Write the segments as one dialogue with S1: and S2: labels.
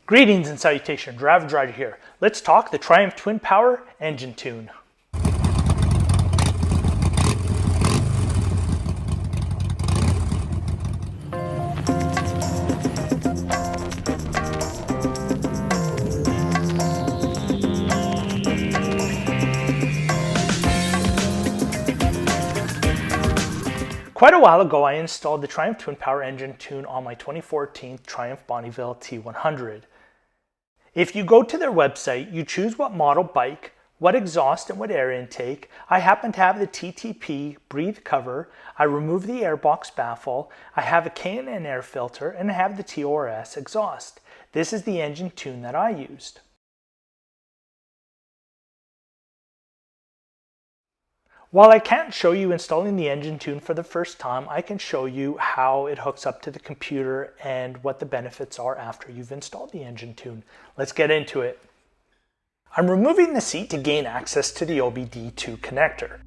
S1: Greetings and salutations, Ravage Rider here. Let's talk the Triumph Twin Power engine tune. Quite a while ago, I installed the Triumph Twin Power engine tune on my 2014 Triumph Bonneville T100. If you go to their website, you choose what model bike, what exhaust and what air intake. I happen to have the TTP breathe cover. I remove the airbox baffle. I have a K&N air filter, and I have the TORS exhaust. This is the engine tune that I used. While I can't show you installing the engine tune for the first time, I can show you how it hooks up to the computer and what the benefits are after you've installed the engine tune. Let's get into it. I'm removing the seat to gain access to the ODB2 connector.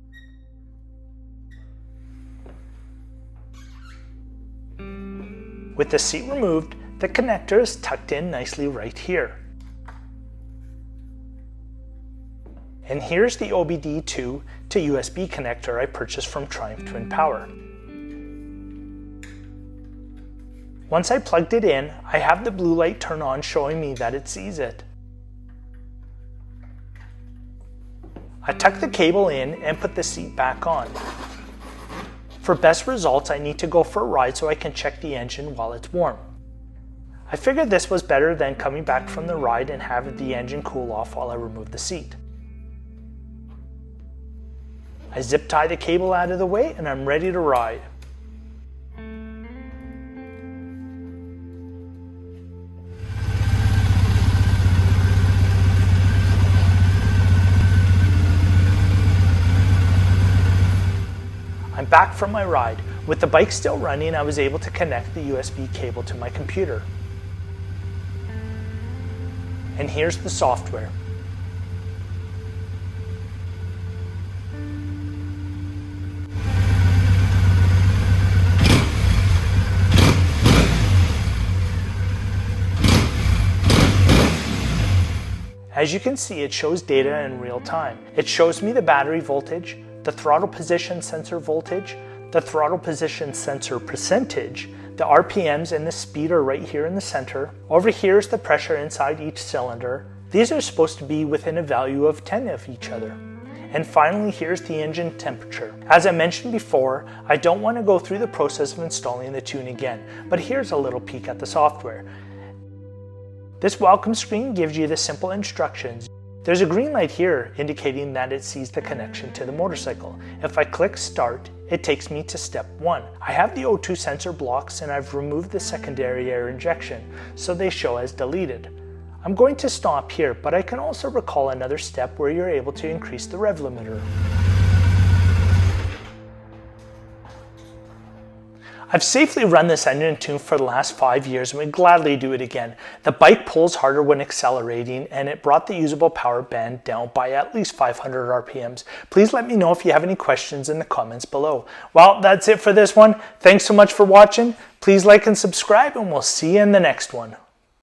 S1: With the seat removed, the connector is tucked in nicely right here. And here's the ODB2 to USB connector I purchased from Triumph Twin Power. Once I plugged it in, I have the blue light turn on showing me that it sees it. I tuck the cable in and put the seat back on. For best results, I need to go for a ride so I can check the engine while it's warm. I figured this was better than coming back from the ride and having the engine cool off while I remove the seat. I zip tie the cable out of the way and I'm ready to ride. I'm back from my ride. With the bike still running, I was able to connect the USB cable to my computer. And here's the software. As you can see, it shows data in real time. It shows me the battery voltage, the throttle position sensor voltage, the throttle position sensor percentage, the RPMs and the speed are right here in the center. Over here is the pressure inside each cylinder. These are supposed to be within a value of 10 of each other. And finally, here's the engine temperature. As I mentioned before, I don't want to go through the process of installing the tune again, but here's a little peek at the software. This welcome screen gives you the simple instructions. There's a green light here indicating that it sees the connection to the motorcycle. If I click start, it takes me to step 1. I have the O2 sensor blocks and I've removed the secondary air injection, so they show as deleted. I'm going to stop here, but I can also recall another step where you're able to increase the rev limiter. I've safely run this engine tune for the last 5 years and would gladly do it again. The bike pulls harder when accelerating and it brought the usable power band down by at least 500 RPMs. Please let me know if you have any questions in the comments below. Well, that's it for this one. Thanks so much for watching. Please like and subscribe and we'll see you in the next one.